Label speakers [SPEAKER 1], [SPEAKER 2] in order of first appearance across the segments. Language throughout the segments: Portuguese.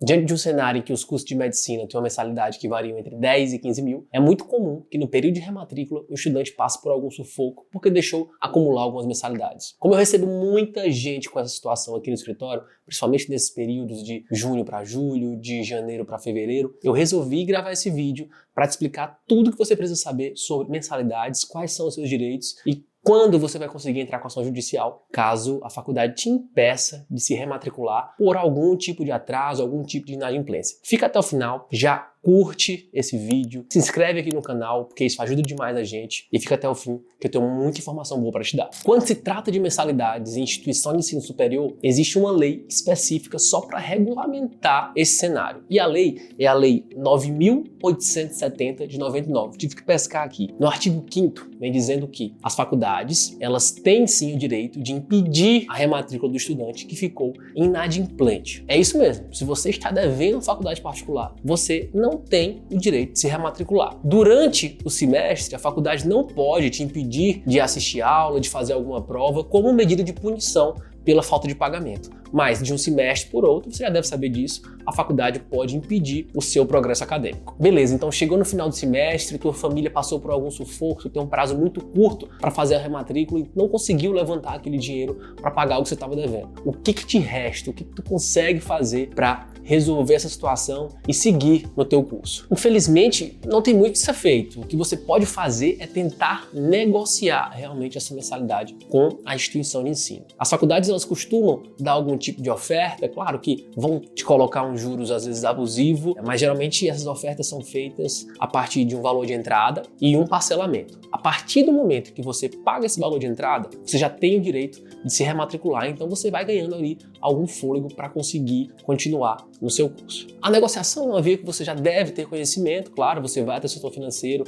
[SPEAKER 1] Diante de um cenário em que os custos de medicina têm uma mensalidade que variam entre 10 e 15 mil, é muito comum que no período de rematrícula o estudante passe por algum sufoco porque deixou acumular algumas mensalidades. Como eu recebo muita gente com essa situação aqui no escritório, principalmente nesses períodos de junho para julho, de janeiro para fevereiro, eu resolvi gravar esse vídeo para te explicar tudo que você precisa saber sobre mensalidades, quais são os seus direitos e quando você vai conseguir entrar com ação judicial, caso a faculdade te impeça de se rematricular por algum tipo de atraso, algum tipo de inadimplência. Fica até o final, já curte esse vídeo, se inscreve aqui no canal, porque isso ajuda demais a gente, e fica até o fim, que eu tenho muita informação boa para te dar. Quando se trata de mensalidades em instituição de ensino superior, existe uma lei específica só para regulamentar esse cenário. E a lei é a Lei 9.870 de 99. Tive que pescar aqui. No artigo 5º, vem dizendo que as faculdades, elas têm sim o direito de impedir a rematrícula do estudante que ficou inadimplente. É isso mesmo. Se você está devendo faculdade particular, você não tem o direito de se rematricular. Durante o semestre, a faculdade não pode te impedir de assistir aula, de fazer alguma prova, como medida de punição pela falta de pagamento. Mas de um semestre por outro, você já deve saber disso, a faculdade pode impedir o seu progresso acadêmico. Beleza, então chegou no final do semestre, tua família passou por algum sufoco, tu tem um prazo muito curto para fazer a rematrícula e não conseguiu levantar aquele dinheiro para pagar o que você estava devendo. O que te resta? O que tu consegue fazer para resolver essa situação e seguir no teu curso? Infelizmente, não tem muito que ser feito. O que você pode fazer é tentar negociar realmente essa mensalidade com a instituição de ensino. As faculdades, elas costumam dar algum tipo de oferta, claro que vão te colocar uns juros às vezes abusivo, mas geralmente essas ofertas são feitas a partir de um valor de entrada e um parcelamento. A partir do momento que você paga esse valor de entrada, você já tem o direito de se rematricular, então você vai ganhando ali algum fôlego para conseguir continuar no seu curso. A negociação é uma via que você já deve ter conhecimento, claro, você vai até o setor financeiro,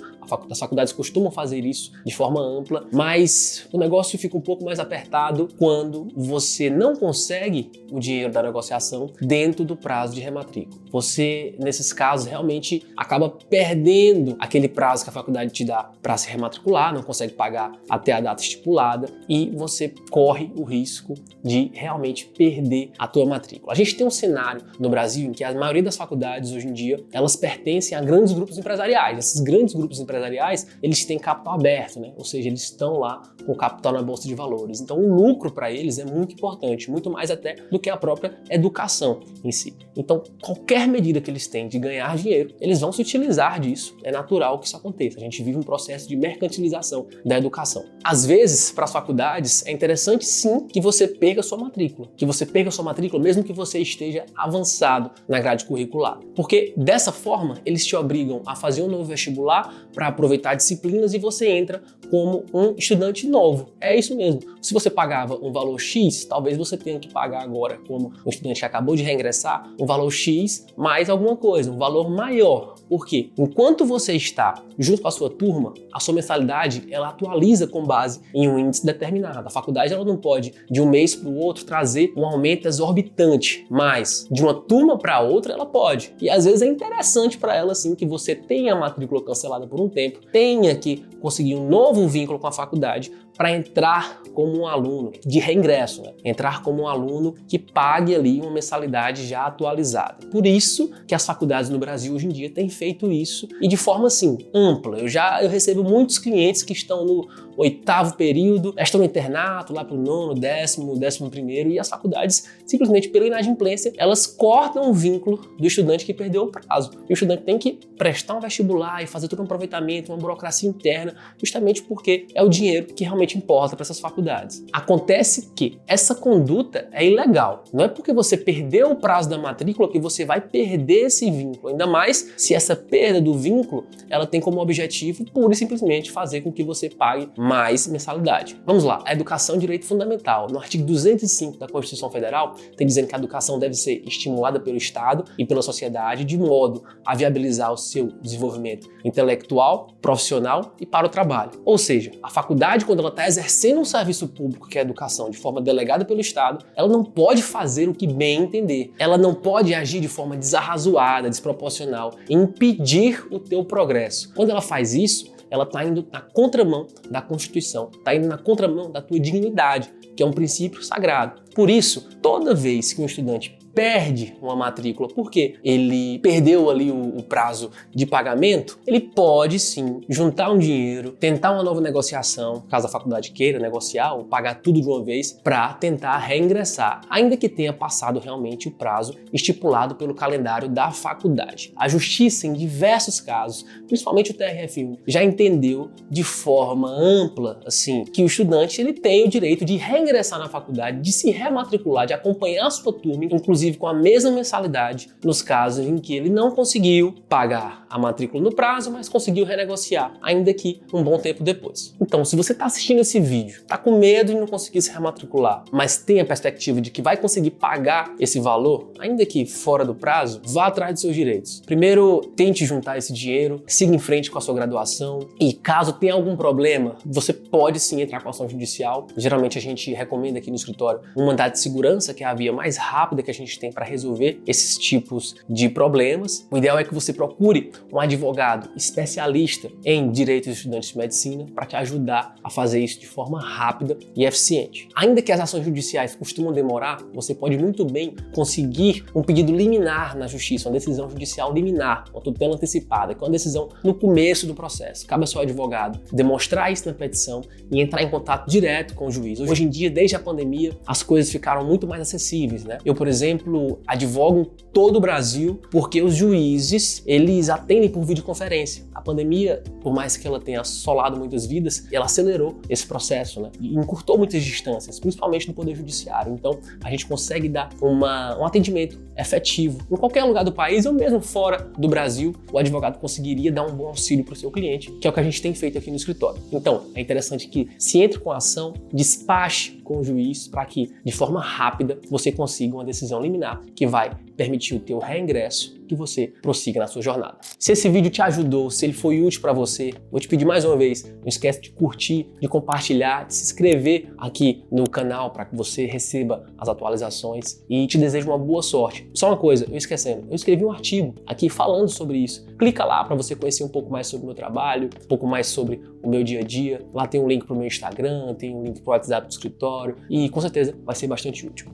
[SPEAKER 1] as faculdades costumam fazer isso de forma ampla, mas o negócio fica um pouco mais apertado quando você não consegue o dinheiro da negociação dentro do prazo de rematrícula. Você, nesses casos, realmente acaba perdendo aquele prazo que a faculdade te dá para se rematricular, não consegue pagar até a data estipulada e você corre o risco de realmente perder a tua matrícula. A gente tem um cenário no Brasil em que a maioria das faculdades hoje em dia, elas pertencem a grandes grupos empresariais. Esses grandes grupos empresariais, eles têm capital aberto, né? Ou seja, eles estão lá com capital na bolsa de valores. Então o lucro para eles é muito importante, muito mais até do que a própria educação em si. Então qualquer medida que eles têm de ganhar dinheiro, eles vão se utilizar disso. É natural que isso aconteça. A gente vive um processo de mercantilização da educação. Às vezes, para as faculdades, é interessante sim que você perca sua matrícula. Que você perca sua matrícula mesmo que você esteja avançado na grade curricular. Porque dessa forma, eles te obrigam a fazer um novo vestibular para aproveitar disciplinas e você entra como um estudante novo. É isso mesmo. Se você pagava um valor X, talvez você tenha que pagar agora, como um estudante que acabou de reingressar, um valor X mais alguma coisa, um valor maior. Por quê? Enquanto você está junto com a sua turma, a sua mensalidade ela atualiza com base em um índice determinado. A faculdade ela não pode, de um mês para o outro, trazer um aumento exorbitante, mas de uma turma para outra ela pode. E às vezes é interessante para ela sim que você tenha a matrícula cancelada por um tempo, tenha que conseguir um novo vínculo com a faculdade para entrar como um aluno de reingresso, né? Entrar como um aluno que pague ali uma mensalidade já atualizada. Por isso que as faculdades no Brasil hoje em dia têm feito isso e de forma assim ampla. Eu recebo muitos clientes que estão no 8º período, estão no internato, lá para o 9º, 10º, 11º, e as faculdades, simplesmente pela inadimplência, elas cortam o vínculo do estudante que perdeu o prazo. E o estudante tem que prestar um vestibular e fazer todo um aproveitamento, uma burocracia interna, justamente porque é o dinheiro que realmente importa para essas faculdades. Acontece que essa conduta é ilegal. Não é porque você perdeu o prazo da matrícula que você vai perder esse vínculo, ainda mais se essa perda do vínculo, ela tem como objetivo pura e simplesmente fazer com que você pague mais mensalidade. Vamos lá, a educação é um direito fundamental. No artigo 205 da Constituição Federal, tem dizendo que a educação deve ser estimulada pelo Estado e pela sociedade de modo a viabilizar o seu desenvolvimento intelectual, profissional e para o trabalho. Ou seja, a faculdade, quando ela está exercendo um serviço público que é a educação de forma delegada pelo Estado, ela não pode fazer o que bem entender. Ela não pode agir de forma desarrazoada, desproporcional e impedir o teu progresso. Quando ela faz isso, ela está indo na contramão da Constituição, está indo na contramão da tua dignidade, que é um princípio sagrado. Por isso, toda vez que um estudante perde uma matrícula porque ele perdeu ali o prazo de pagamento, ele pode sim juntar um dinheiro, tentar uma nova negociação, caso a faculdade queira negociar ou pagar tudo de uma vez, para tentar reingressar, ainda que tenha passado realmente o prazo estipulado pelo calendário da faculdade. A Justiça, em diversos casos, principalmente o TRF1, já entendeu de forma ampla assim, que o estudante ele tem o direito de reingressar na faculdade, de se rematricular, de acompanhar a sua turma, inclusive com a mesma mensalidade, nos casos em que ele não conseguiu pagar a matrícula no prazo, mas conseguiu renegociar, ainda que um bom tempo depois. Então, se você está assistindo esse vídeo, está com medo de não conseguir se rematricular, mas tem a perspectiva de que vai conseguir pagar esse valor, ainda que fora do prazo, vá atrás dos seus direitos. Primeiro, tente juntar esse dinheiro, siga em frente com a sua graduação e caso tenha algum problema, você pode sim entrar com ação judicial. Geralmente a gente recomenda aqui no escritório um mandado de segurança, que é a via mais rápida que a gente tem para resolver esses tipos de problemas. O ideal é que você procure um advogado especialista em direitos de estudantes de medicina para te ajudar a fazer isso de forma rápida e eficiente. Ainda que as ações judiciais costumam demorar, você pode muito bem conseguir um pedido liminar na justiça, uma decisão judicial liminar, uma tutela antecipada, que é uma decisão no começo do processo. Cabe ao seu advogado demonstrar isso na petição e entrar em contato direto com o juiz. Hoje em dia, desde a pandemia, as coisas ficaram muito mais acessíveis, né? Eu, por exemplo, advogo em todo o Brasil porque os juízes, eles atendem por videoconferência. A pandemia, por mais que ela tenha assolado muitas vidas, ela acelerou esse processo, né? E encurtou muitas distâncias, principalmente no Poder Judiciário. Então, a gente consegue dar um atendimento efetivo. Em qualquer lugar do país ou mesmo fora do Brasil, o advogado conseguiria dar um bom auxílio para o seu cliente, que é o que a gente tem feito aqui no escritório. Então, é interessante que se entre com a ação, despache com o juiz para que, de forma rápida, você consiga uma decisão liminar que vai permitir o teu reingresso, que você prossiga na sua jornada. Se esse vídeo te ajudou, se ele foi útil para você, vou te pedir mais uma vez, não esquece de curtir, de compartilhar, de se inscrever aqui no canal para que você receba as atualizações e te desejo uma boa sorte. Só uma coisa, eu esquecendo, eu escrevi um artigo aqui falando sobre isso. Clica lá para você conhecer um pouco mais sobre o meu trabalho, um pouco mais sobre o meu dia a dia. Lá tem um link para o meu Instagram, tem um link para o WhatsApp do escritório e com certeza vai ser bastante útil.